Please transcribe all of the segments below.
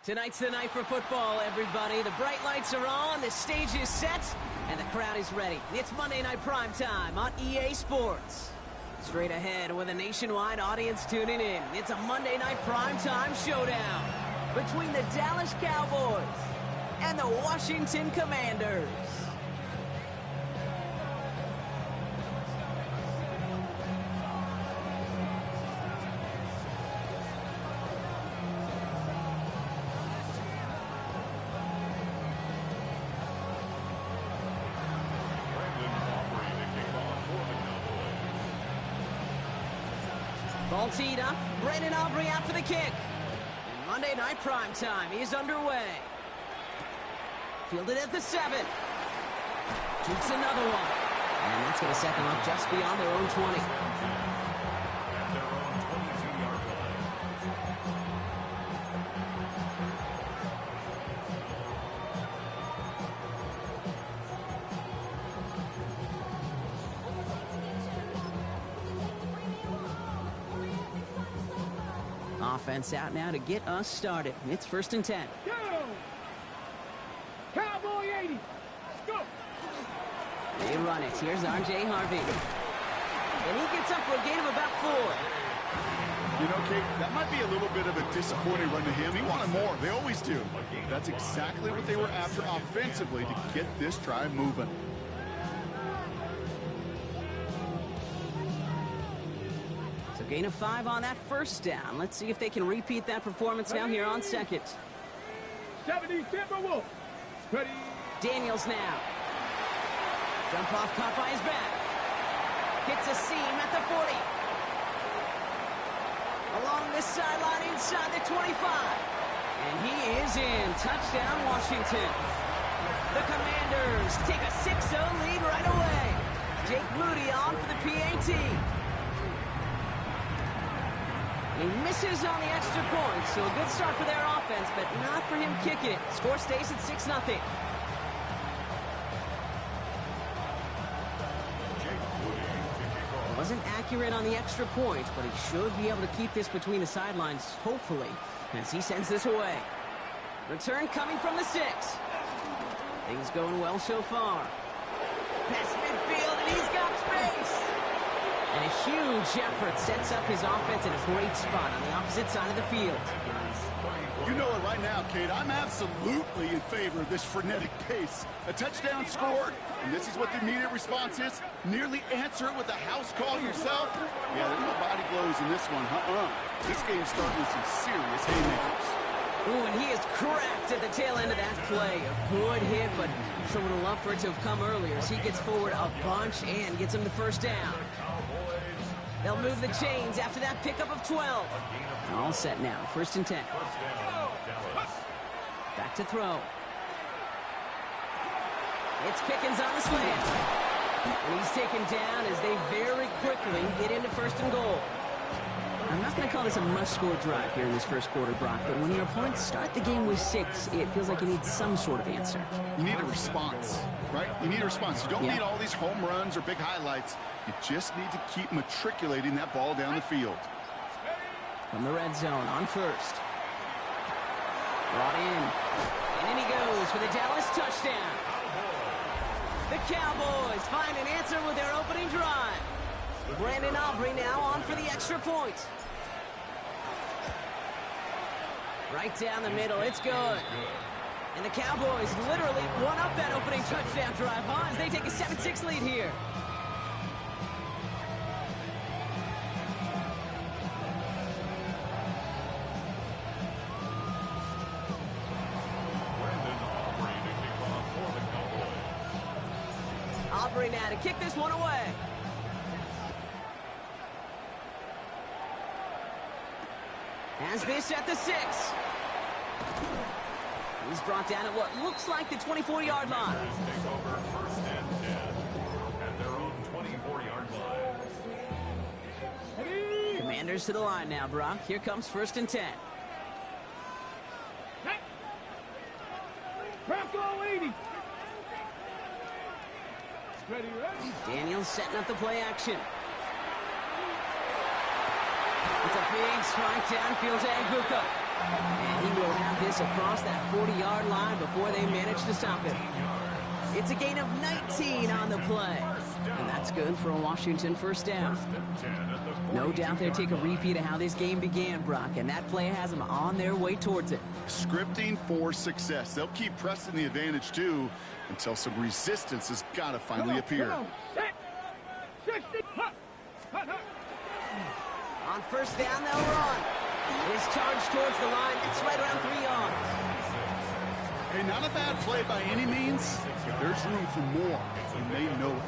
Tonight's the night for football, everybody. The bright lights are on, the stage is set, and the crowd is ready. It's Monday Night Primetime on EA Sports. Straight ahead with a nationwide audience tuning in. It's a Monday Night Primetime showdown between the Dallas Cowboys and the Washington Commanders. Ball teed up. Brandon Aubrey out for the kick. And Monday Night Primetime is underway. Fielded at the 7. Keeps another one. And that's going to set them up just beyond their own 20. Offense out now to get us started. It's 1st and 10. Go! Cowboy 80. Let's go! They run it. Here's R.J. Harvey. And he gets up for a gain of about 4. You know, Kate, that might be a little bit of a disappointing run to him. He wanted more. They always do. That's exactly what they were after offensively to get this drive moving. Gain of 5 on that 1st down. Let's see if they can repeat that performance now here on 2nd. 70 Timberwolves. Ready. Daniels now. Jump off caught by his back. Hits a seam at the 40. Along this sideline inside the 25. And he is in. Touchdown, Washington. The Commanders take a 6-0 lead right away. Jake Moody on for the PAT. He misses on the extra point, so a good start for their offense, but not for him kicking it. Score stays at 6-0. Wasn't accurate on the extra point, but he should be able to keep this between the sidelines, hopefully, as he sends this away. Return coming from the 6. Things going well so far. Pass midfield, and he's got space. And a huge effort sets up his offense in a great spot on the opposite side of the field. You know it right now, Kate. I'm absolutely in favor of this frenetic pace. A touchdown scored, and this is what the immediate response is. Nearly answer it with a house call yourself. Yeah, there's no body blows in this one. This game's starting with some serious haymakers. Ooh, and he is cracked at the tail end of that play. A good hit, but someone would love for it to have come earlier as he gets forward a bunch and gets him the 1st down. They'll move the chains after that pickup of 12. All set now. 1st and 10. Back to throw. It's Pickens on the slant. And he's taken down as they very quickly get into 1st and goal. I'm not going to call this a must-score drive here in this 1st quarter, Brock, but when your opponents start the game with 6, it feels like you need some sort of answer. You need a response, right? You need a response. You don't need all these home runs or big highlights. You just need to keep matriculating that ball down the field. From the red zone on 1st. Brought in. And in he goes for the Dallas touchdown. The Cowboys find an answer with their opening drive. Brandon Aubrey now on for the extra point. Right down the middle. It's good. And the Cowboys literally won up that opening touchdown drive, as they take a 7-6 lead here. Aubrey now to kick this one away. Has this at the 6. He's brought down at what looks like the 24-yard line. Take over 1st and 10 at their own 24-yard line. Commanders to the line now, Brock. Here comes 1st and 10. Bronco 80. Ready. Daniels setting up the play action. It's a big strike downfield to Aguka. And he will have this across that 40-yard line before they manage to stop him. It's a gain of 19 on the play. And that's good for a Washington first down. No doubt they'll take a repeat of how this game began, Brock, and that play has them on their way towards it. Scripting for success. They'll keep pressing the advantage, too, until some resistance has got to finally appear. On first down, they'll run. It is charged towards the line. It's right around 3 yards. Hey, not a bad play by any means. There's room for more, and they know it.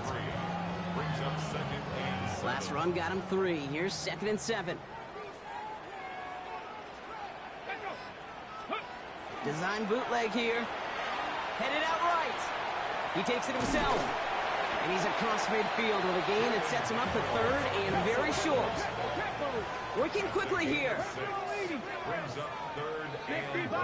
Last run got him 3. Here's 2nd and 7. Design bootleg here. Headed out right. He takes it himself. And he's across midfield with a gain that sets him up for 3rd and very short. Working quickly here. Brings up 3rd and 1.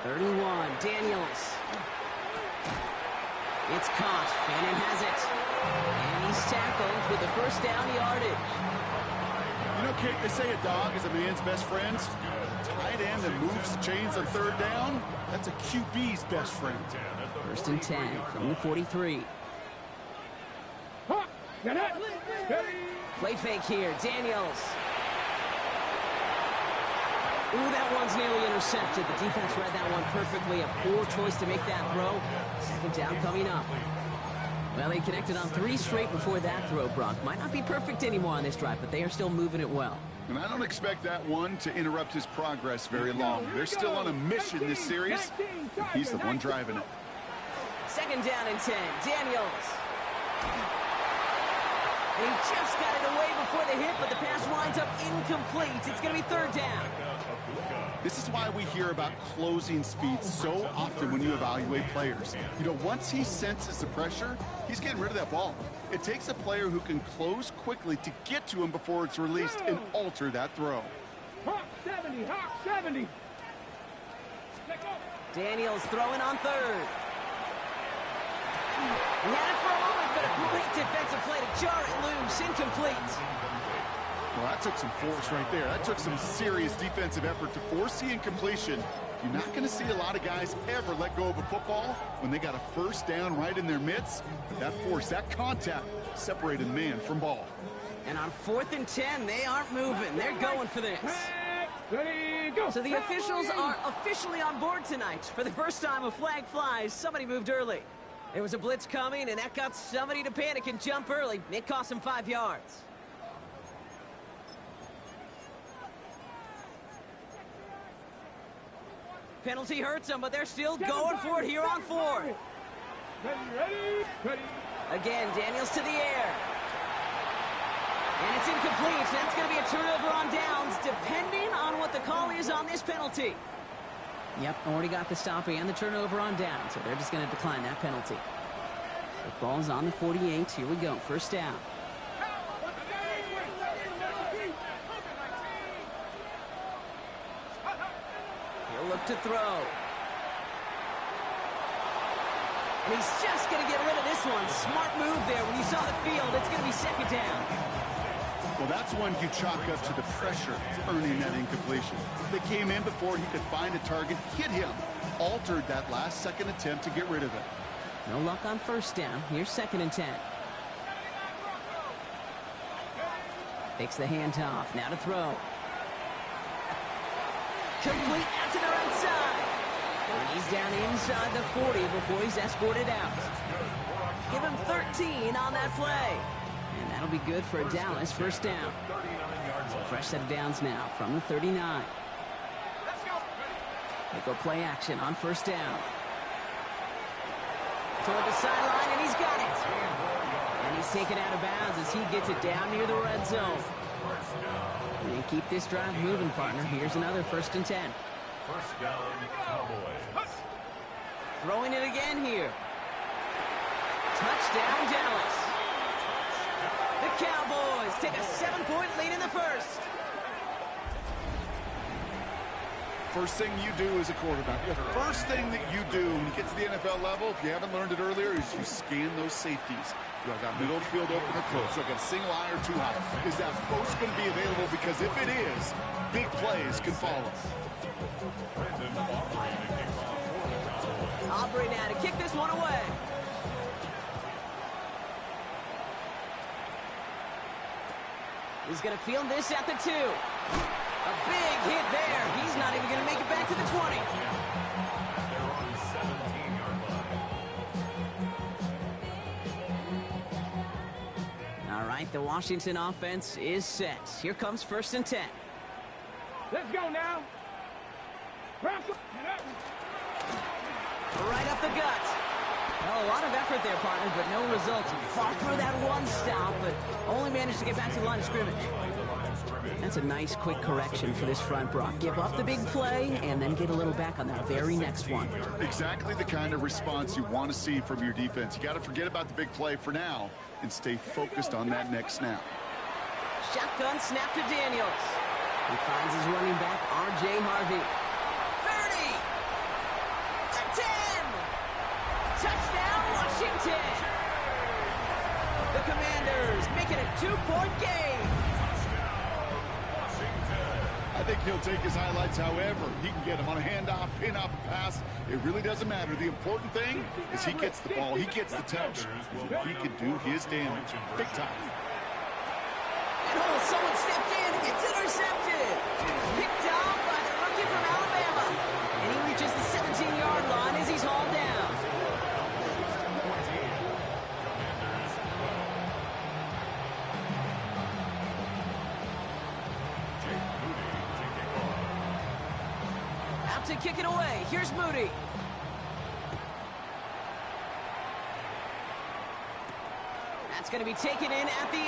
3rd and 1. Daniels. It's caught. Fannin has it. And he's tackled with the first down yardage. You know, Kate, they say a dog is a man's best friend. Tight end that moves the chains on 3rd down, that's a QB's best friend. 1st and 10 from the 43. Play fake here. Daniels. Ooh, that one's nearly intercepted. The defense read that one perfectly. A poor choice to make that throw. 2nd down coming up. Well, they connected on 3 straight before that throw, Brock. Might not be perfect anymore on this drive, but they are still moving it well. And I don't expect that one to interrupt his progress very long. They're still on a mission this series, and he's the one driving it. 2nd down and 10. Daniels. And he just got it away before the hit, but the pass winds up incomplete. It's going to be 3rd down. This is why we hear about closing speed so often when you evaluate players. You know, once he senses the pressure, he's getting rid of that ball. It takes a player who can close quickly to get to him before it's released and alter that throw. Hawk 70, Hawk 70. Daniels throwing on 3rd. He had it for a moment, but a great defensive play to jar it loose. Incomplete. Well, that took some force right there. That took some serious defensive effort to force the incompletion. You're not going to see a lot of guys ever let go of a football when they got a 1st down right in their midst. That force, that contact, separated man from ball. And on 4th and 10, they aren't moving. They're going for this. Ready, go. So the officials are officially on board tonight. For the first time, a flag flies. Somebody moved early. There was a blitz coming, and that got somebody to panic and jump early. It cost them 5 yards. Penalty hurts them, but they're still going for it here on 4th. Ready. Again, Daniels to the air. And it's incomplete. That's going to be a turnover on downs, depending on what the call is on this penalty. Yep, already got the stop and the turnover on down, so they're just going to decline that penalty. The ball's on the 48. Here we go. 1st down. He'll look to throw. And he's just going to get rid of this one. Smart move there. When you saw the field, it's going to be 2nd down. Well, that's one you chalk up to the pressure earning that incompletion. They came in before he could find a target, hit him, altered that last 2nd attempt to get rid of it. No luck on 1st down. Here's 2nd and 10. Takes the handoff. Now to throw. Complete out to the right side. And he's down inside the 40 before he's escorted out. Give him 13 on that play. And that'll be good for a Dallas 1st down. So fresh set of downs now from the 39. They go play action on 1st down. Toward the sideline, and he's got it. And he's taken out of bounds as he gets it down near the red zone. And keep this drive moving, partner. Here's another 1st and 10. 1st down, Cowboys. Throwing it again here. Touchdown, Dallas. The Cowboys take a 7-point lead in the 1st. First thing you do as a quarterback, the first thing that you do when you get to the NFL level, if you haven't learned it earlier, is you scan those safeties. Do I got middle of the field open or close? Do I got a single eye or two high? Is that post going to be available? Because if it is, big plays can follow. Aubrey now to kick this one away. He's going to field this at the 2. A big hit there. He's not even going to make it back to the 20. All right, the Washington offense is set. Here comes 1st and 10. Let's go now. Right up the gut. Well, a lot of effort there, partner, but no results. Fought through that one stop, but only managed to get back to the line of scrimmage. That's a nice, quick correction for this front, Brock. Give up the big play and then get a little back on the very next one. Exactly the kind of response you want to see from your defense. You got to forget about the big play for now and stay focused on that next snap. Shotgun snap to Daniels. He finds his running back, R.J. Harvey. 30! The 10! Touchdown, Washington! The Commanders make it a 2-point game. I think he'll take his highlights however he can get them on a handoff, pin-off, pass. It really doesn't matter. The important thing is he gets the ball, he gets the touch. He can do his damage big time. And someone stepped in. It's intercepted. Picked off by the rookie from Alabama. And he reaches the 17-yard line as he's hauled down. Out to kick it away. Here's Moody. That's going to be taken in at the 8.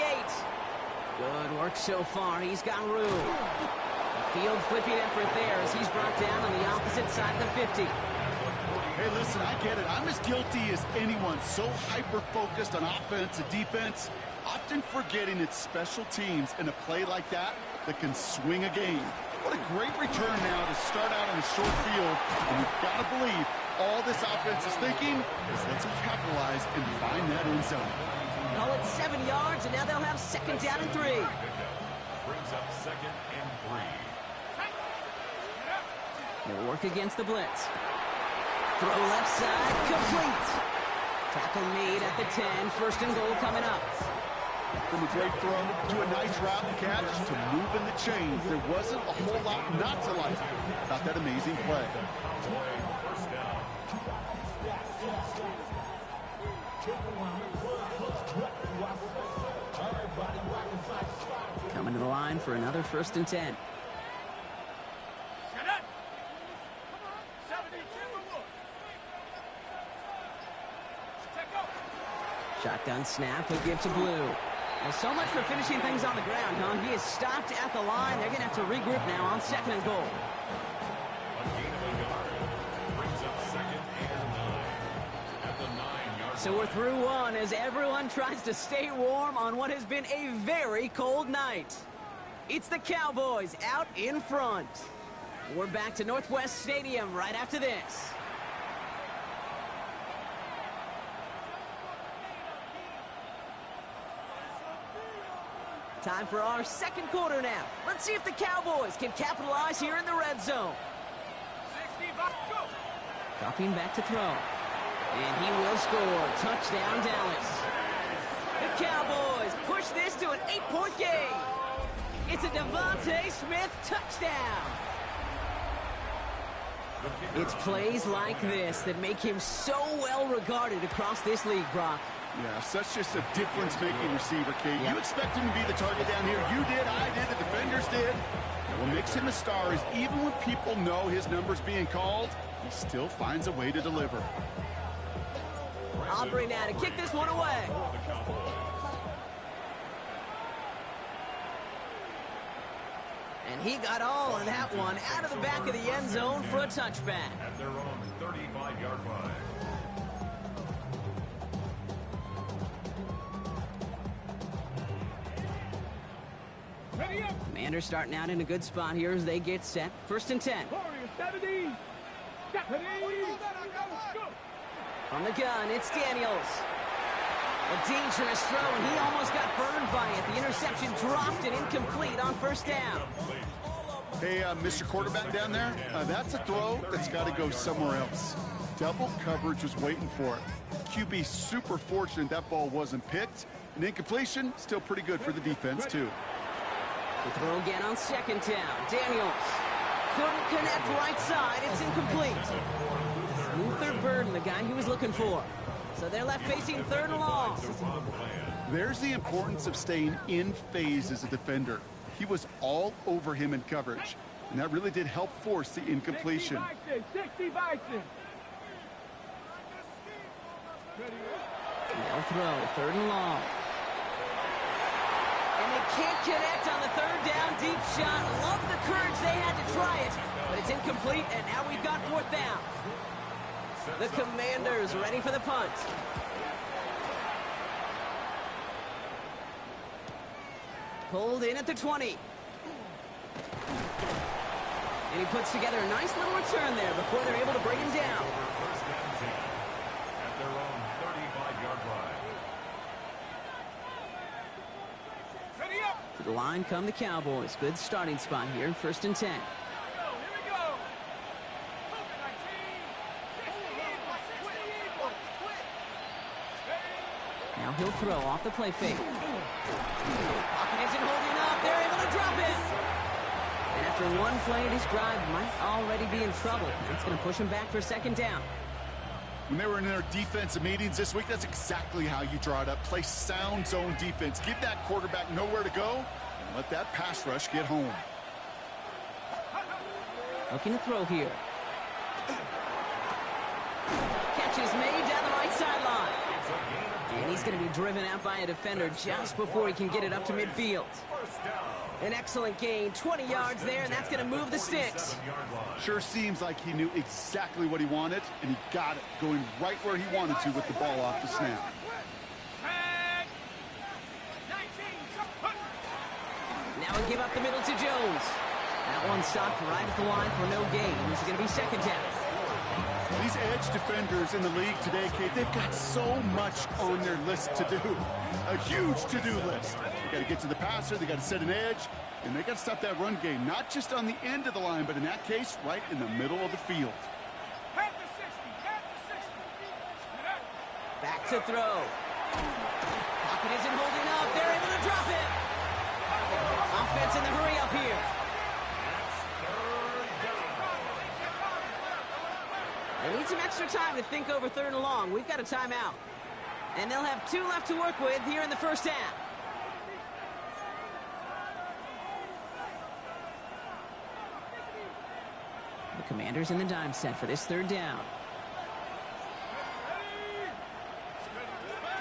Good work so far. He's got room. A field flipping effort there as he's brought down on the opposite side of the 50. Hey, listen, I get it. I'm as guilty as anyone. So hyper-focused on offense and defense, often forgetting it's special teams in a play like that that can swing a game. What a great return now to start out on a short field. And you've got to believe all this offense is thinking is let's capitalize and find that end zone. Call it 7 yards, and now they'll have 2nd down and 3. Brings up 2nd and 3. They'll work against the blitz. Throw left side, complete. Tackle made at the 10. 1st and goal coming up. From a great throw to a nice route and catch to moving the chains, there wasn't a whole lot not to like about that amazing play. Coming to the line for another 1st and 10. Shotgun snap, he'll give to Blue. Well, so much for finishing things on the ground, huh? He is stopped at the line. They're going to have to regroup now on 2nd and goal. So we're through one as everyone tries to stay warm on what has been a very cold night. It's the Cowboys out in front. We're back to Northwest Stadium right after this. Time for our 2nd quarter now. Let's see if the Cowboys can capitalize here in the red zone. 65, go! Dropping back to throw. And he will score. Touchdown, Dallas. The Cowboys push this to an 8-point game. It's a Devontae Smith touchdown. It's plays like this that make him so well regarded across this league, Brock. Yeah, such just a difference-making receiver, Kate. You expect him to be the target down here. You did, I did, the defenders did. What makes him a star is even when people know his number's being called, he still finds a way to deliver. Aubrey now to kick this one away. And he got all of that one out of the back of the end zone for a touchback. At their own 35-yard line. Ready up! Commanders starting out in a good spot here as they get set. 1st and 10. Warriors 70. On the gun, it's Daniels. A dangerous throw, and he almost got burned by it. The interception dropped and incomplete on first down. Hey, Mr. Quarterback down there, that's a throw that's got to go somewhere else. Double coverage was waiting for it. QB super fortunate that ball wasn't picked. An incompletion, still pretty good for the defense, too. The throw again on second down. Daniels couldn't connect right side. It's incomplete. Luther Burden, the guy he was looking for. So they're left facing third and long. There's the importance of staying in phase as a defender. He was all over him in coverage, and that really did help force the incompletion. 60 Bison. They'll throw, third and long. And they can't connect on the third down deep shot. Love the courage they had to try it, but it's incomplete, and now we've got fourth down. The Commanders ready for the punt. Pulled in at the 20. And he puts together a nice little return there before they're able to bring him down. First and 10 at their own 35-yard line. Ready up. To the line come the Cowboys. Good starting spot here, first and 10. Here we go. Now he'll throw off the play fake. Pocket isn't holding up. They're able to drop it. And after one play, this drive might already be in trouble. That's going to push him back for second down. When they were in their defensive meetings this week, that's exactly how you draw it up. Play sound zone defense. Give that quarterback nowhere to go, and let that pass rush get home. Looking to throw here. Catch is made down the right sideline. And he's going to be driven out by a defender just before he can get it up to midfield. An excellent gain, 20 yards there, and that's going to move the sticks. Sure seems like he knew exactly what he wanted, and he got it, going right where he wanted to with the ball off the snap. Now we give up the middle to Jones. That one stopped right at the line for no gain. This is going to be second down. These edge defenders in the league today, Kate, they've got so much on their list to do. A huge to-do list. They got to get to the passer, they got to set an edge, and they got to stop that run game, not just on the end of the line, but in that case, right in the middle of the field. Back to throw. Pocket isn't holding up. They're able to drop it. Offense in the hurry up here. They need some extra time to think over third and long. We've got a timeout. And they'll have 2 left to work with here in the first half. The Commanders in the dime set for this third down.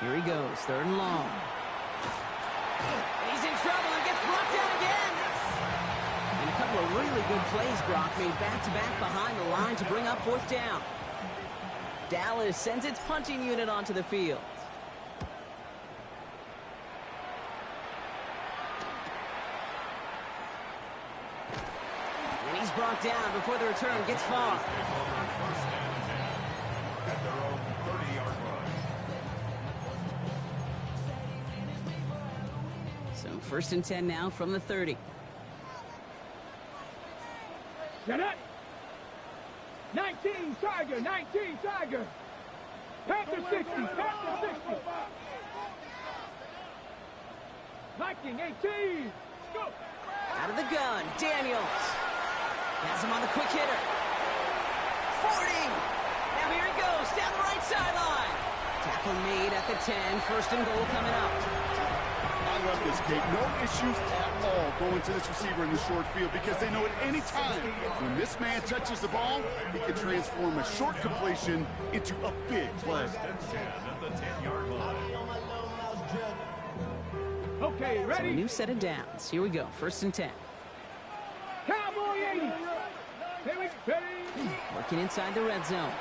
Here he goes, third and long. He's in trouble and gets brought down again. And a couple of really good plays, Brock, made back-to-back behind the line to bring up fourth down. Dallas sends its punting unit onto the field. And he's brought down before the return gets far. At their own 30-yard line. So first and 10 now from the 30. Set up. 19 Tiger, 19 Tiger. Panther 60, Panther 60. Viking 18. Go. Out of the gun, Daniels. Has him on the quick hitter. 40. Now here he goes, down the right sideline. Tackle made at the 10, first and goal coming up. I love this, Kate. No issues at all going to this receiver in the short field because they know at any time when this man touches the ball, he can transform a short completion into a big play. First and 10 at the 10-yard line. Okay, So a ready? new set of downs. Here we go, first and 10. Cowboy 80. Here we go. Working inside the red zone.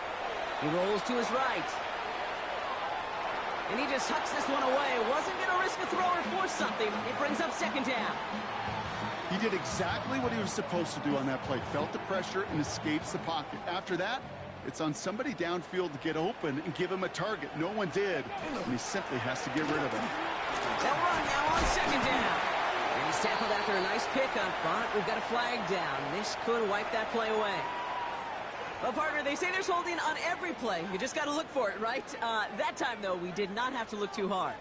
He rolls to his right. And he just hucks this one away. Wasn't going to risk a throw or force something. It brings up second down. He did exactly what he was supposed to do on that play. Felt the pressure and escapes the pocket. After that, it's on somebody downfield to get open and give him a target. No one did, and he simply has to get rid of it. They'll run now on second down. And he's tackled after a nice pickup, but we've got a flag down. This could wipe that play away. Well, partner, they say there's holding on every play. You just got to look for it, right? That time, though, we did not have to look too hard.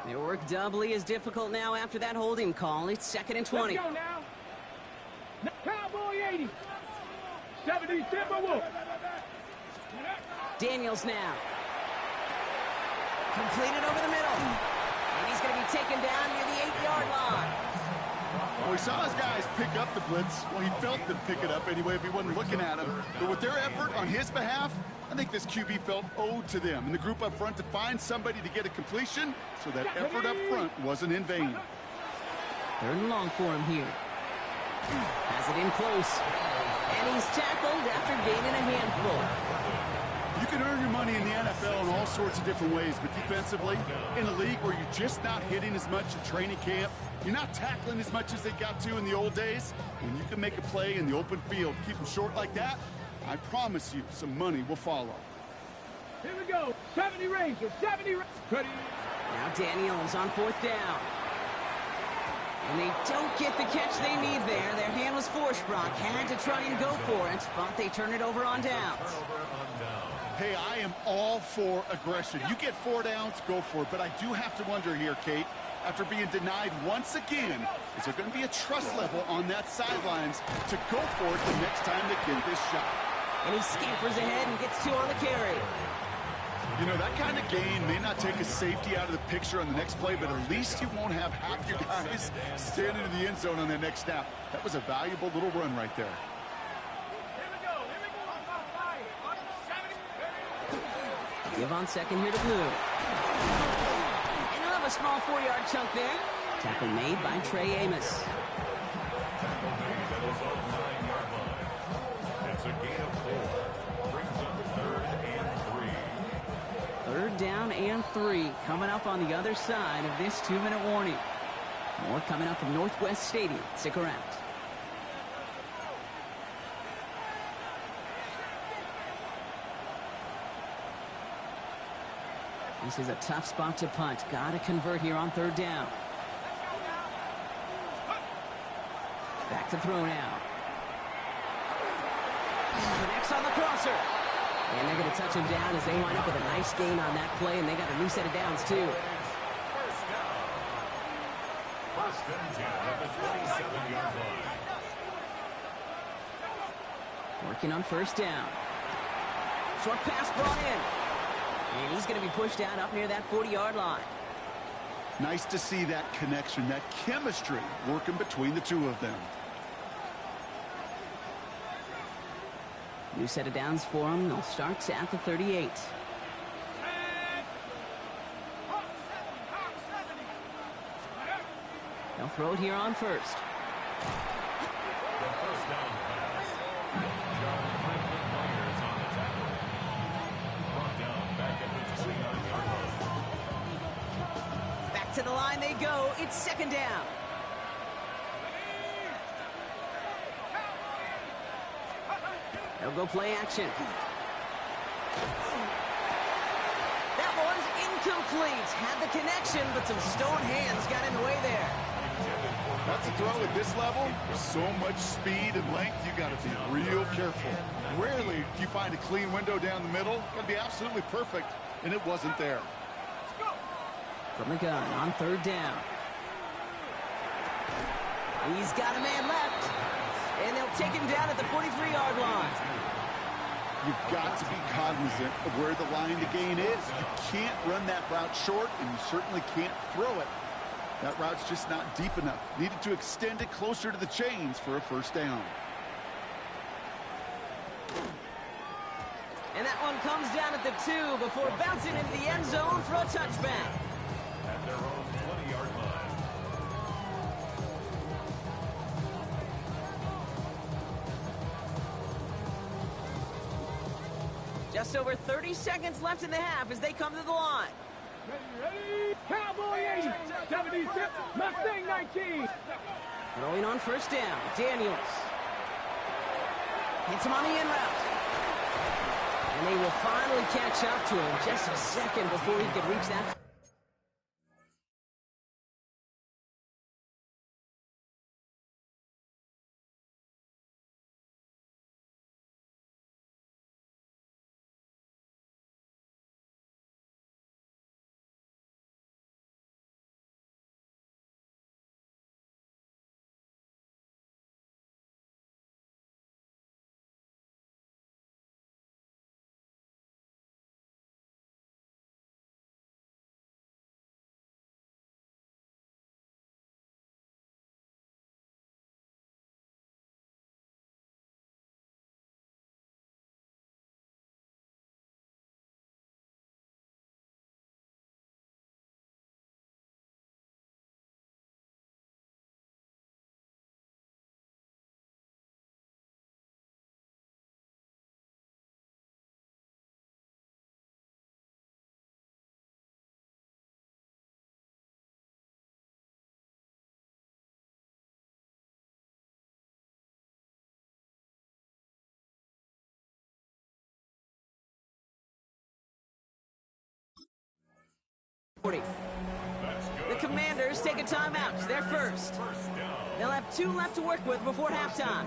Their work doubly is difficult now after that holding call. It's 2nd and 20. Let's go now. Cowboy 80. 70 Timberwolf. Daniels now. Completed over the middle. And he's going to be taken down near the 8-yard line. Well, we saw his guys pick up the blitz. Well, he felt them pick it up anyway if he wasn't looking at him. But with their effort on his behalf, I think this QB felt owed to them and the group up front to find somebody to get a completion, so that effort up front wasn't in vain. 3rd and long for him here. Has it in close. And he's tackled after gaining a handful. You can earn your money in the NFL in all sorts of different ways, but defensively, in a league where you're just not hitting as much in training camp, you're not tackling as much as they got to in the old days, when you can make a play in the open field, keep them short like that, I promise you some money will follow. Here we go. 70 Rangers. 70 Rangers. Ready. Now Daniels on 4th down. And they don't get the catch they need there. Their hand was forced, Brock. Had to try and go for it, but they turn it over on downs. Hey, I am all for aggression. You get 4 downs, go for it. But I do have to wonder here, Kate, after being denied once again, is there going to be a trust level on that sidelines to go for it the next time they get this shot? And he scampers ahead and gets 2 on the carry. You know, that kind of gain may not take a safety out of the picture on the next play, but at least you won't have half your guys standing in the end zone on that next snap. That was a valuable little run right there. Give on second here to Blue. And he'll have a small 4-yard chunk there. Tackle made by Trey Amos. Tackle made at his own 9-yard line. It's a gain of 4. Brings up 3rd and 3. 3rd down and 3 coming up on the other side of this 2-minute warning. More coming up from Northwest Stadium. Stick around. This is a tough spot to punt. Got to convert here on 3rd down. Back to throw now. Connects on the crosser. And they're going to touch him down as they line up with a nice gain on that play, and they got a new set of downs, too. First down. 1st and 10 at the 27-yard line. Working on 1st down. Short pass brought in. And he's going to be pushed out up near that 40-yard line. Nice to see that connection, that chemistry working between the two of them. New set of downs for him. They'll start at the 38. They'll throw it here on 1st. The 1st down pass. John Franklin Myers on the tackle. Brought down back at the 29-yard line. Back to the line they go. It's 2nd down. They'll go play action. That one's incomplete. Had the connection, but some stone hands got in the way there. That's a throw at this level. There's so much speed and length, you got to be real careful. Rarely do you find a clean window down the middle. Got to be absolutely perfect, and it wasn't there. From the gun on 3rd down. He's got a man left. And they'll take him down at the 43-yard line. You've got to be cognizant of where the line to gain is. You can't run that route short, and you certainly can't throw it. That route's just not deep enough. Needed to extend it closer to the chains for a 1st down. And that one comes down at the 2 before bouncing into the end zone for a touchback. At their own 20-yard line. Just over 30 seconds left in the half as they come to the line. Ready, Cowboy 80, 76, Mustang 19. Throwing on first down, Daniels. Hits him on the in route. And they will finally catch up to him just a second before he could reach that. The Commanders take a timeout. They're first. They'll have 2 left to work with before halftime.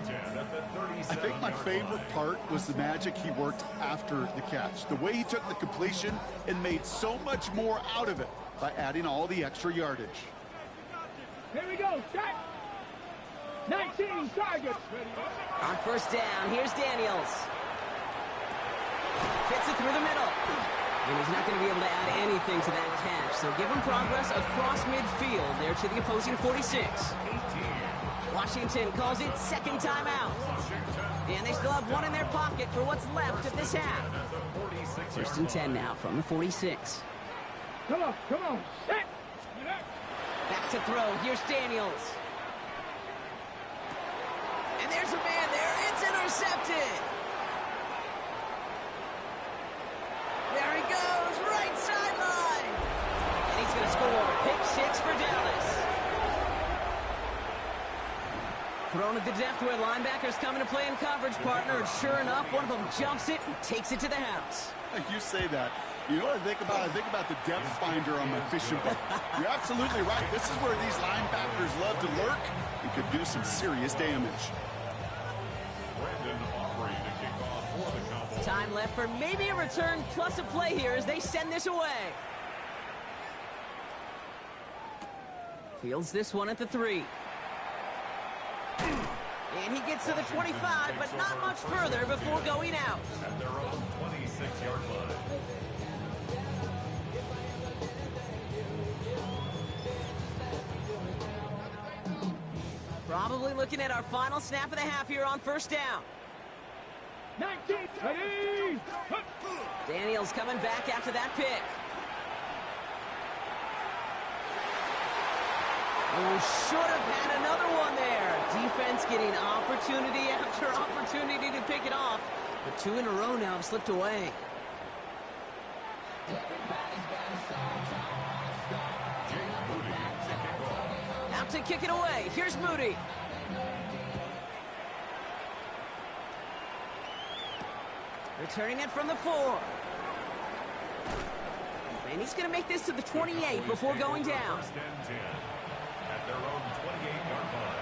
I think my favorite part was the magic he worked after the catch. The way he took the completion and made so much more out of it by adding all the extra yardage. Here we go, set. 19 targets. On first down, here's Daniels. Fits it through the middle. And he's not going to be able to add anything to that catch. So give him progress across midfield there to the opposing 46. Washington calls it second timeout. And they still have 1 in their pocket for what's left of this half. First and 10 now from the 46. Come on, set. Back to throw. Here's Daniels. And there's a man there. It's intercepted. There he goes, right sideline. And he's going to score. Pick 6 for Dallas. Thrown at the depth where linebackers come into play in coverage, partner. And sure enough, one of them jumps it and takes it to the house. You say that. You know what I think about? I think about the depth finder on my fishing boat. You're absolutely right. This is where these linebackers love to lurk and could do some serious damage. Time left for maybe a return plus a play here as they send this away. Fields this one at the 3. And he gets to the 25, but not much further before going out. At their own 26-yard line. Probably looking at our final snap of the half here on first down. 19, ready. Daniels coming back after that pick. Oh, should have had another one there. Defense getting opportunity after opportunity to pick it off. But 2 in a row now have slipped away. Out to kick it away. Here's Moody. Returning it from the 4. And he's going to make this to the 28 before going down. At their own 28-yard line.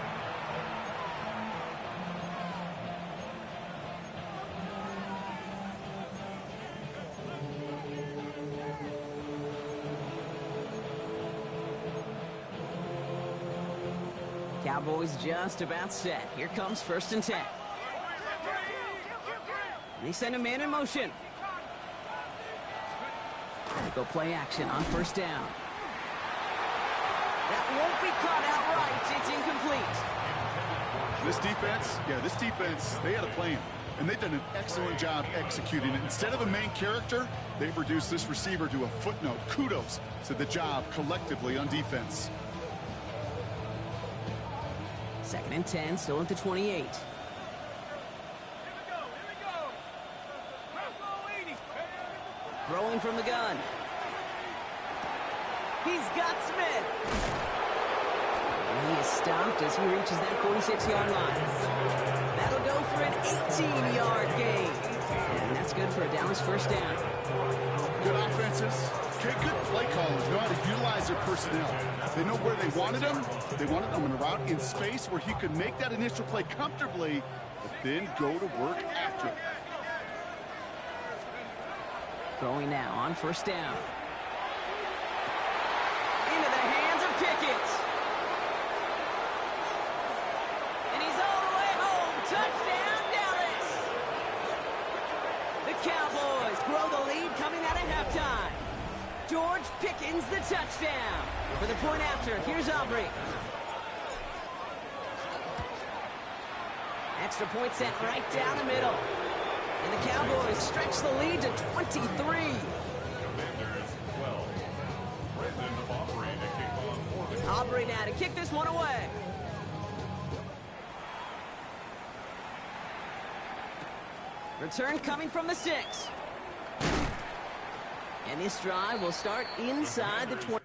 Cowboys just about set. Here comes first and 10. They send a man in motion. They go play action on first down. That won't be caught outright. It's incomplete. This defense, they had a plan. And they've done an excellent job executing it. Instead of a main character, they've reduced this receiver to a footnote. Kudos to the job collectively on defense. Second and 10, still at the 28. Throwing from the gun. He's got Smith. And he is stopped as he reaches that 46-yard line. That'll go for an 18-yard gain. And that's good for a Dallas first down. Good offenses. Okay, good play callers know how to utilize their personnel. They know where they wanted him. They wanted him in a route in space where he could make that initial play comfortably, but then go to work after it. Throwing now on first down. Into the hands of Pickett. And he's all the way home. Touchdown, Dallas. The Cowboys grow the lead coming out of halftime. George Pickens the touchdown. For the point after, here's Aubrey. Extra point sent right down the middle. And the Cowboys stretch the lead to 23. Commanders 12. Brendan Aubrey to kick off for the Aubrey now to kick this one away. Return coming from the 6. And this drive will start inside the 20.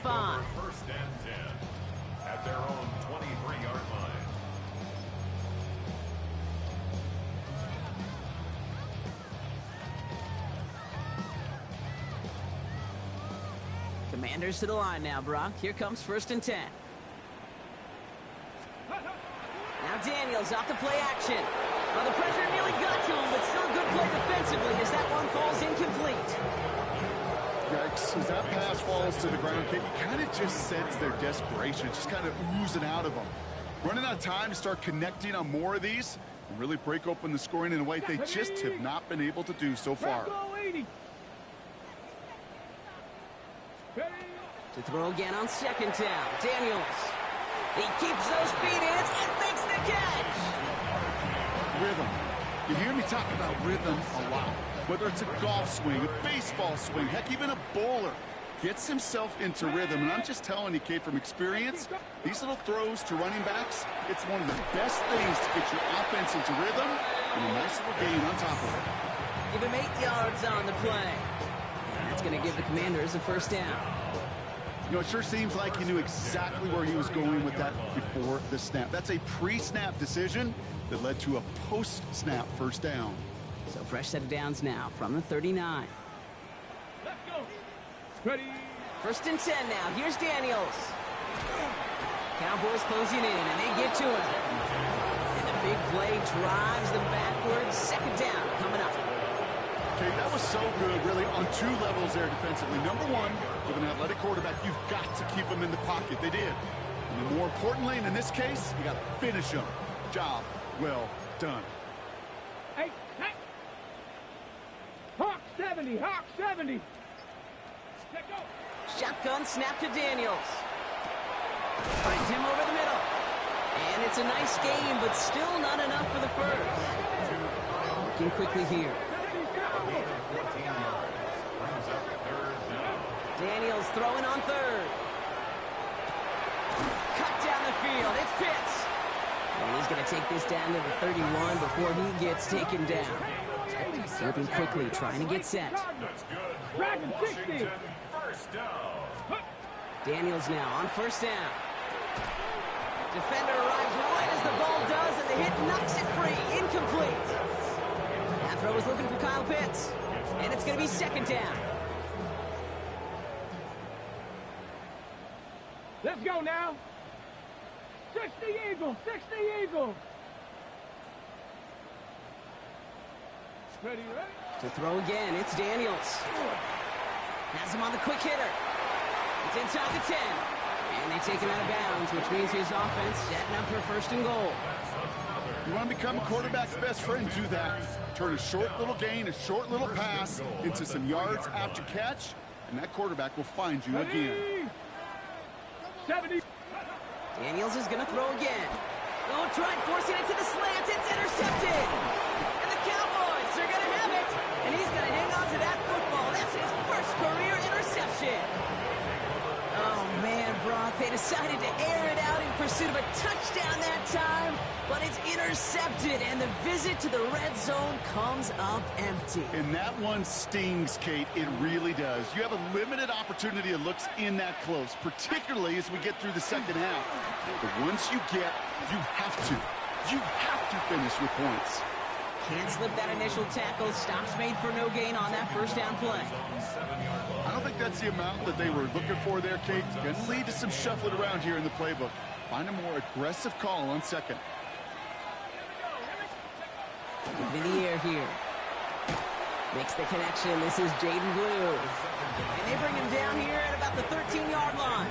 Five. First and 10 at their own 23-yard line. Commanders to the line now, Brock. Here comes first and 10. Now Daniels off the play action. Well, the pressure nearly got to him, but still a good play defensively as that one falls incomplete. As that pass falls to the ground, you kind of just sense their desperation, just kind of oozing out of them. Running out of time to start connecting on more of these and really break open the scoring in a way they just have not been able to do so far. To throw again on second down, Daniels. He keeps those feet in and makes the catch. Rhythm. You hear me talk about rhythm a lot. Whether it's a golf swing, a baseball swing, heck, even a bowler gets himself into rhythm. And I'm just telling you, kid, from experience, these little throws to running backs, it's one of the best things to get your offense into rhythm and a nice little gain on top of it. Give him 8 yards on the play. And that's going to give the Commanders a first down. You know, it sure seems like he knew exactly where he was going with that before the snap. That's a pre-snap decision that led to a post-snap first down. So fresh set of downs now from the 39. Let's go. Ready. First and 10 now. Here's Daniels. Cowboys closing in, and they get to him. And the big play drives them backwards. Second down coming up. Okay, that was so good, really, on 2 levels there defensively. Number one, with an athletic quarterback, you've got to keep him in the pocket. They did. And then more importantly, and in this case, you got to finish him. Job well done. Hey, hey. Hawk 70, Hawk 70. Let go. Shotgun snap to Daniels. Finds him over the middle. And it's a nice game, but still not enough for the first. Working quickly here. Daniels throwing on third. Cut down the field. It's Pitts. And he's going to take this down to the 31 before he gets taken down. Working quickly, trying to get set. That's good. Washington, first down. Daniels now on first down. Defender arrives right as the ball does, and the hit knocks it free. Incomplete. That throw is looking for Kyle Pitts. And it's going to be second down. Let's go now. 60 Eagles, 60 Eagles. Ready, ready? To throw again, it's Daniels. Has him on the quick hitter. It's inside the 10. And they take him out of bounds, which means his offense setting up for first and goal. That's another You want to become a quarterback's best friend, do that. Turn a short little gain, a short little pass into some yards after catch, and that quarterback will find you again. 70. Daniels is going to throw again. Oh, tried forcing it to the slant. It's intercepted. And the Cowboys are going to have it. And he's going to hang on to that football. That's his first career interception. Oh, man, Brock, they decided to air it out in pursuit of a touchdown that time, but it's intercepted, and the visit to the red zone comes up empty. And that one stings, Kate. It really does. You have a limited opportunity that looks in that close, particularly as we get through the second half. But once you get, you have to finish with points. Can't slip that initial tackle. Stops made for no gain on that first down play. I don't think that's the amount that they were looking for there, Kate. Going to lead to some shuffling around here in the playbook. Find a more aggressive call on second. In the air here. Makes the connection. This is Jaden Blue. And they bring him down here at about the 13-yard line.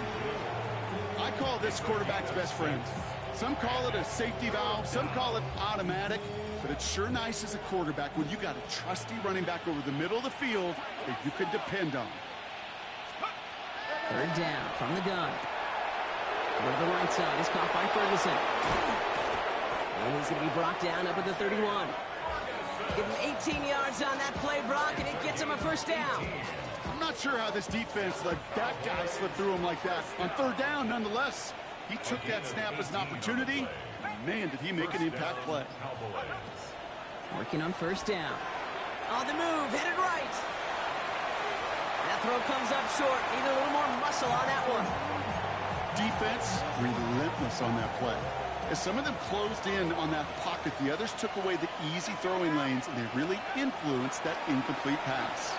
I call this quarterback's best friend. Some call it a safety valve. Some call it automatic. But it's sure nice as a quarterback when you got a trusty running back over the middle of the field that you can depend on. Third down from the gun. Over to the right side is caught by Ferguson. And he's going to be brought down up at the 31. Give him 18 yards on that play, Brock, and it gets him a first down. I'm not sure how this defense let that guy slip through him like that. On third down, nonetheless, he took that snap as an opportunity. Man, did he make an impact play. Working on first down. On the move, headed right. That throw comes up short. Need a little more muscle on that one. Defense, relentless on that play. As some of them closed in on that pocket, the others took away the easy throwing lanes, and they really influenced that incomplete pass.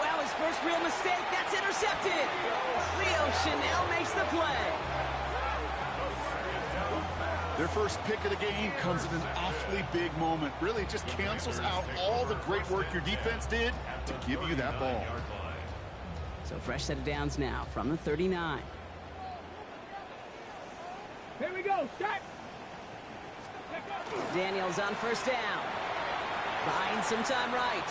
Wow, his first real mistake. That's intercepted. Leo Chanel makes the play. Their first pick of the game comes at an awfully big moment. Really, it just cancels out all the great work your defense did to give you that ball. So fresh set of downs now from the 39. Here we go. Set. Daniels on first down. Buying some time right.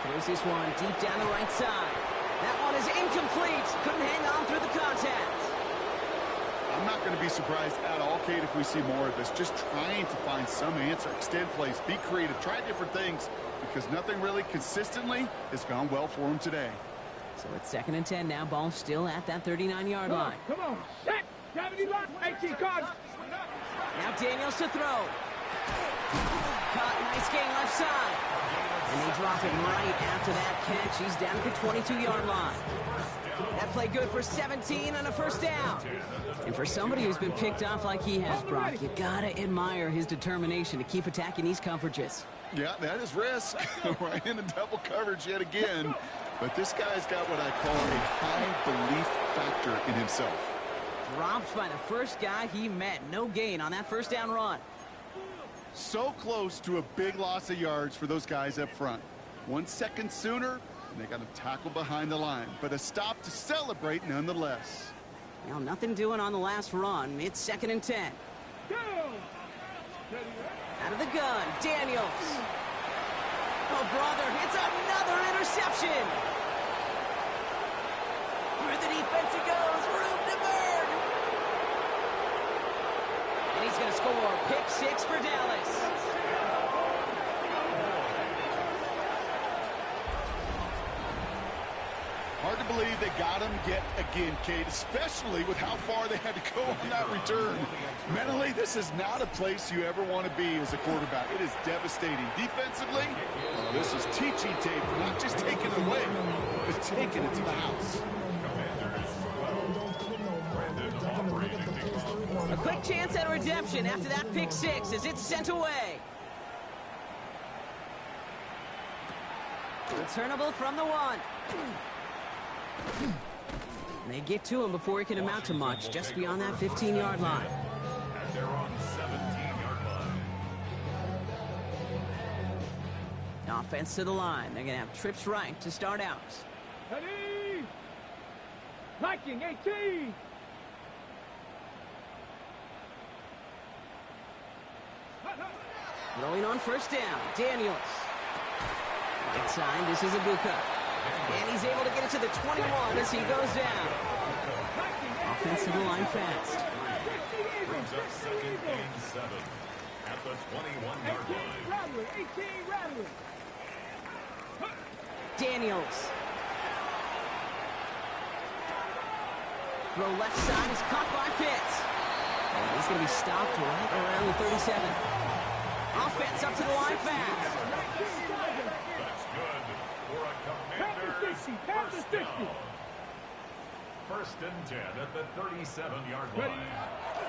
Throws this one deep down the right side. That one is incomplete. Couldn't hang on through the contact. I'm not going to be surprised at all, Kate, if we see more of this. Just trying to find some answer. Extend plays. Be creative. Try different things. Because nothing really consistently has gone well for him today. So it's 2nd and 10 now. Ball still at that 39-yard line. Come on. Set. 70 line. 18 cards. Now Daniels to throw. Caught. Nice gain left side. And they drop him right after that catch. He's down at the 22-yard line. That play good for 17 and a first down. And for somebody who's been picked off like he has, Brock, you gotta admire his determination to keep attacking these coverages. Yeah, that is risk. Right in the double coverage yet again. But this guy's got what I call a high belief factor in himself. Dropped by the first guy he met. No gain on that first down run. So close to a big loss of yards for those guys up front. 1 second sooner, and they got him tackled behind the line. But a stop to celebrate nonetheless. Well, nothing doing on the last run. It's 2nd and 10. Go. Out of the gun, Daniels. Oh, brother, it's another interception. Through the defense it goes. Room to burn. And he's going to score. Pick 6 for Dallas. Hard to believe they got him yet again, Kate, especially with how far they had to go on that return. Mentally, this is not a place you ever want to be as a quarterback. It is devastating. Defensively, this is teaching tape, not just taking it away, but taking it to the house. A quick chance at redemption after that pick 6 as it's sent away. Returnable from the 1. They get to him before he can amount to much, just beyond that 15-yard line. And they're on 17-yard line. Offense to the line. They're going to have trips right to start out. Ready. Liking 18. Throwing on first down, Daniels. Inside, this is Ibuka. And he's able to get it to the 21 as he goes down. Offensive line fast. Brings up 2nd and 7 at the 21-yard line. 18 rattling. Daniels. Throw left side is caught by Pitts. And he's going to be stopped right around the 37. Offense up to the line fast. That's good for a Commanders first down. 1st and 10 at the 37-yard line.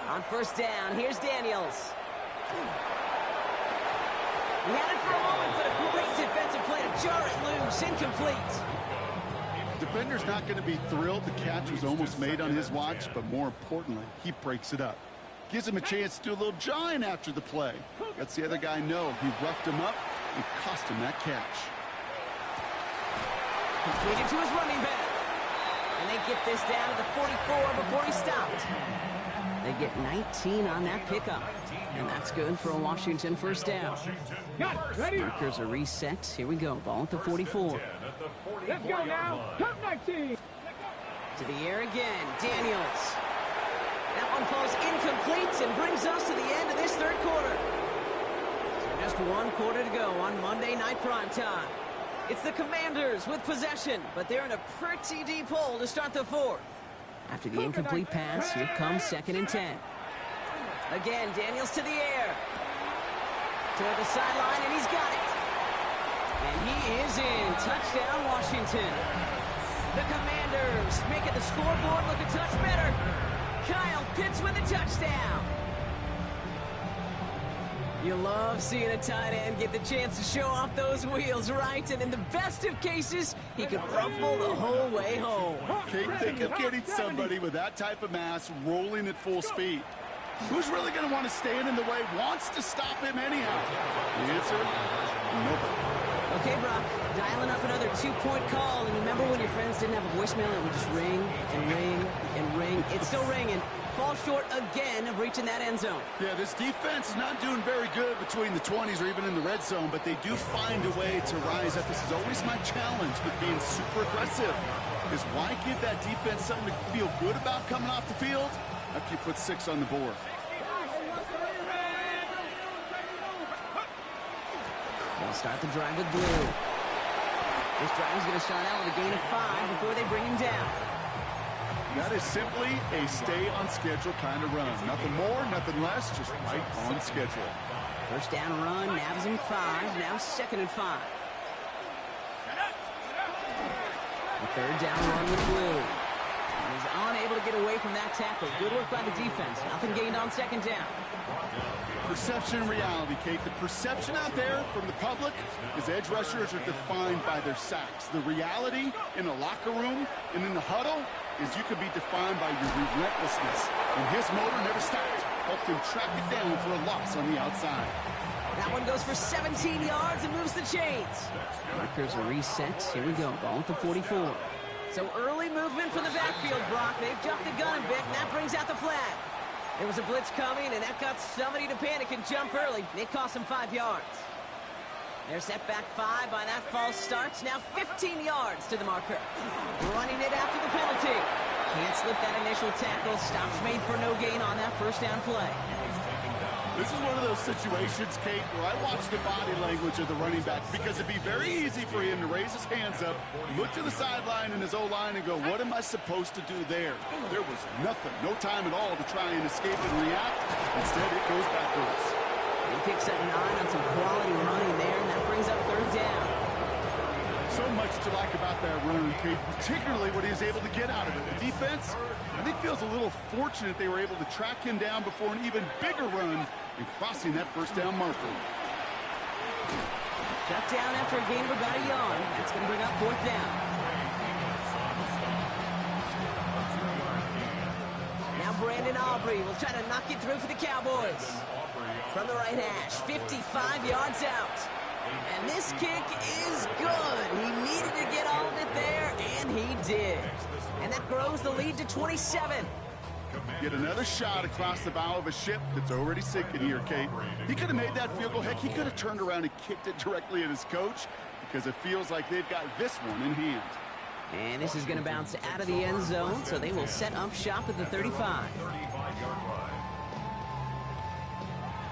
On first down, here's Daniels. He had it for a moment, but a great defensive play to jar it loose. Incomplete. Defender's not going to be thrilled the catch was almost made on his watch, but more importantly, he breaks it up. Gives him a chance to do a little jawing after the play. Lets the other guy know he roughed him up and cost him that catch. Completed to his running back. And they get this down to the 44 before he stopped. They get 19 on that pickup. And that's good for a Washington first down. Got it. Ready? Markers are reset. Here we go. Ball at the 44. Let's go now. Come 19. To the air again. Daniels. That one falls incomplete and brings us to the end of this third quarter. So just one quarter to go on Monday Night Primetime. It's the Commanders with possession, but they're in a pretty deep hole to start the fourth. After the incomplete pass, here comes 2nd and 10. Again, Daniels to the air. Toward the sideline, and he's got it. And he is in. Touchdown, Washington. The Commanders making the scoreboard look a touch better. Kyle Pitts with a touchdown. You love seeing a tight end get the chance to show off those wheels, right? And in the best of cases, he could rumble the whole way home. Can't think of getting somebody with that type of mass rolling at full speed. Who's really going to want to stand in the way, wants to stop him anyhow? The answer, nobody. Okay, Brock, dialing up another 2-point call. And remember when your friends didn't have a voicemail? It would just ring and ring and ring. It's still ringing. Fall short again of reaching that end zone. Yeah, this defense is not doing very good between the 20s or even in the red zone, but they do find a way to rise up. This is always my challenge with being super aggressive, is why give that defense something to feel good about coming off the field after you put 6 on the board? They'll start the drive with blue. This drive is going to start out with a gain of 5 before they bring him down. That is simply a stay-on-schedule kind of run. Nothing more, nothing less, just right on schedule. First down run, nabs him 5, now 2nd and 5. The third down run with blue. He's unable to get away from that tackle. Good work by the defense. Nothing gained on 2nd down. Perception and reality, Kate. The perception out there from the public is edge rushers are defined by their sacks. The reality in the locker room and in the huddle is you can be defined by your relentlessness. And his motor never stopped. Helped him track it down for a loss on the outside. That one goes for 17 yards and moves the chains. Markers are reset. Here we go. Ball at the 44. So early movement from the backfield, Brock. They've jumped the gun a bit, and that brings out the flag. There was a blitz coming, and that got somebody to panic and jump early. It cost them 5 yards. They're set back 5 by that false start. Now 15 yards to the marker. Running it after the penalty. Can't slip that initial tackle. Stops made for no gain on that first down play. This is one of those situations, Kate, where I watch the body language of the running back because it'd be very easy for him to raise his hands up, look to the sideline in his O-line and go, what am I supposed to do there? There was nothing, no time at all to try and escape and react. Instead, it goes backwards. He picks up 9 on some quality running there, and that brings up 3rd down. So much to like about that run, Kate, particularly what he was able to get out of it. The defense, I think, feels a little fortunate they were able to track him down before an even bigger run and crossing that first down marker. Shut down after a gain of about a yard. That's going to bring up 4th down. Now Brandon Aubrey will try to knock it through for the Cowboys. From the right hash, 55 yards out. And this kick is good. He needed to get all of it there, and he did. And that grows the lead to 27. Yet another shot across the bow of a ship that's already sinking here, Kate. He could have made that field goal. Heck, he could have turned around and kicked it directly at his coach because it feels like they've got this one in hand. And this is going to bounce out of the end zone, so they will set up shop at the 35.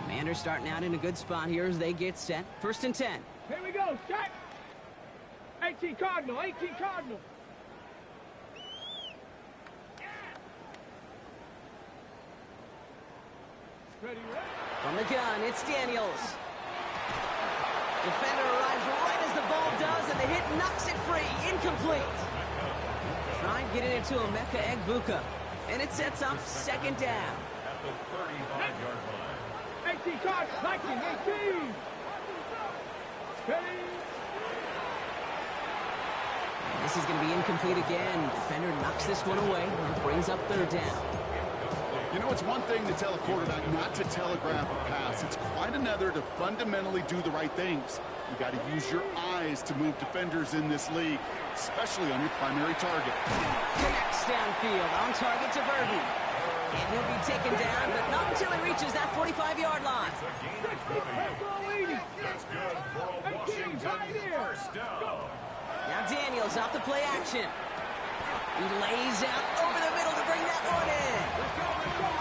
Commanders starting out in a good spot here as they get set. 1st and 10. Here we go, set. 18 Cardinal, 18 Cardinal. Ready, ready. From the gun, it's Daniels. Defender arrives right as the ball does, and the hit knocks it free. Incomplete. Try getting it to Emeka Egbuka, and it sets up 2nd down. At the 35-yard line. 18 Cardinal, 19, 18. Ready. This is going to be incomplete again. Defender knocks this one away and brings up 3rd down. You know, it's one thing to tell a quarterback not to telegraph a pass. It's quite another to fundamentally do the right things. You got to use your eyes to move defenders in this league, especially on your primary target. Connects downfield, on target to Burden. And he'll be taken down, but not until he reaches that 45-yard line. That's good for a Washington first down. Now Daniels off the play action. He lays out over the middle to bring that one in.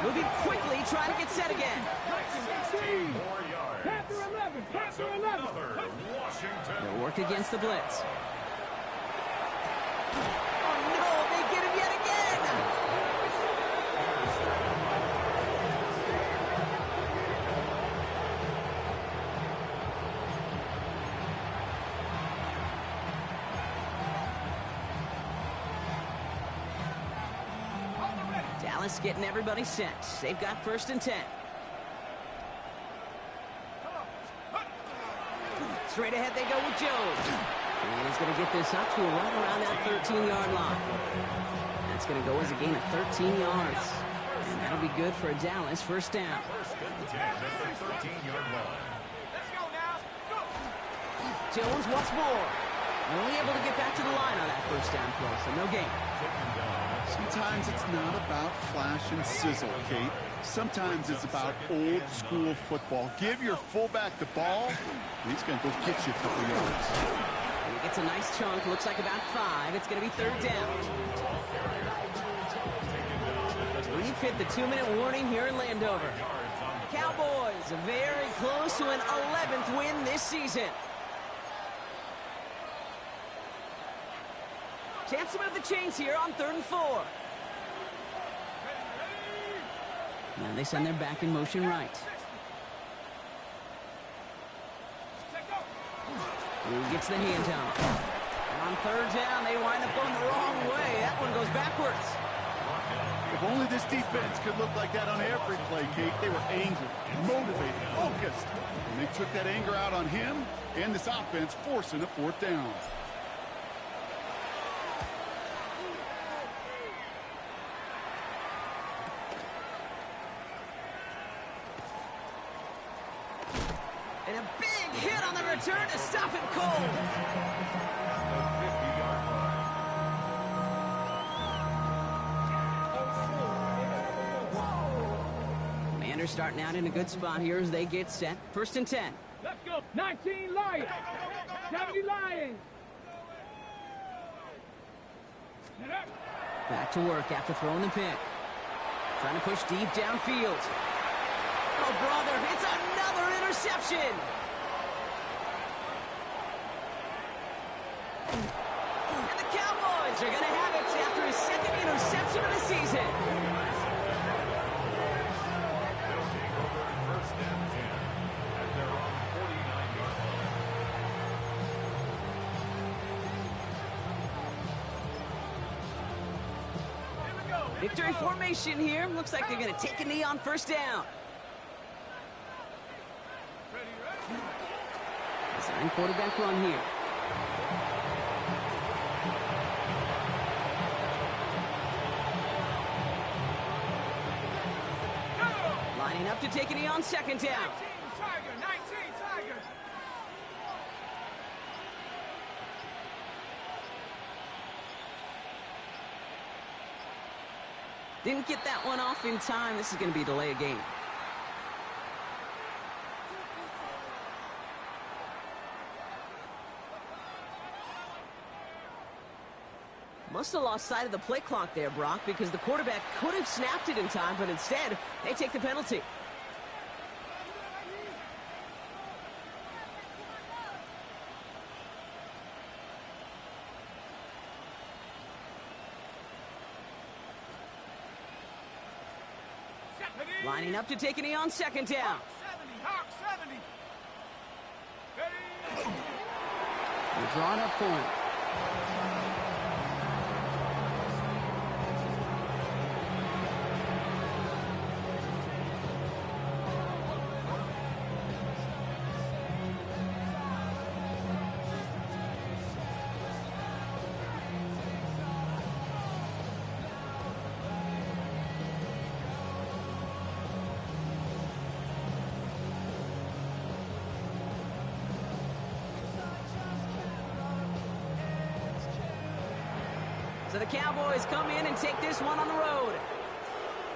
Moving quickly, trying to get set again. 4 yards. Panther 11, That's Panther 11. another Washington. They'll work against the blitz. Oh no, they get him yet again. Dallas getting everybody set. They've got 1st and 10. Straight ahead they go with Jones. And he's going to get this up to right around that 13-yard line. That's going to go as a gain of 13 yards. And that'll be good for Dallas. 1st down. 1st and 10 at the 13-yard line. Jones once more. Only able to get back to the line on that 1st down play, so no gain. Sometimes it's not about flash and sizzle, Kate. Sometimes it's about old school football. Give your fullback the ball, and he's going to go get you a couple yards. And he gets a nice chunk, looks like about 5. It's going to be 3rd down. We've hit the 2-minute warning here in Landover. Cowboys very close to an 11th win this season. Chance to move the chains here on 3rd and 4. Now they send their back in motion right. Who gets the handoff? And on 3rd down, they wind up going the wrong way. That one goes backwards. If only this defense could look like that on every play, Kate. They were angry, motivated, focused. And they took that anger out on him and this offense, forcing a 4th down. And a big hit on the return to stop him cold. Commanders starting out in a good spot here as they get set. 1st and 10. Let's go. 19 Lions. 70 Lions. Back to work after throwing the pick. Trying to push deep downfield. Oh, brother, it's another interception. And the Cowboys are going to have it after his 2nd interception of the season. They'll take over 1st and 10 at their own 49-yard line. Victory formation here. Looks like they're going to take a knee on 1st down. Design quarterback run here. Lining up to take a knee on 2nd down. 19 Tiger. Didn't get that one off in time. This is going to be a delay of game. Must have lost sight of the play clock there, Brock, because the quarterback could have snapped it in time, but instead, they take the penalty. Lining up to take a knee on second down. Hawk 70. They're drawn up for it. So the Cowboys come in and take this one on the road.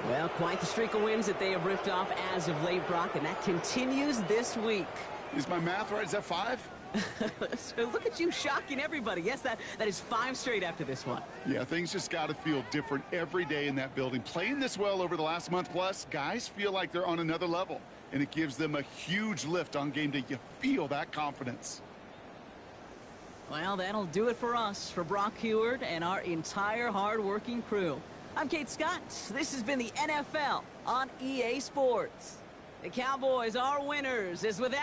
Well, quite the streak of wins that they have ripped off as of late, Brock, and that continues this week. Is my math right? Is that 5? So look at you shocking everybody. Yes, that is 5 straight after this one. Yeah, things just got to feel different every day in that building. Playing this well over the last month plus, guys feel like they're on another level, and it gives them a huge lift on game day. You feel that confidence. Well, that'll do it for us, for Brock Heward and our entire hard-working crew. I'm Kate Scott. This has been the NFL on EA Sports. The Cowboys are winners, as with that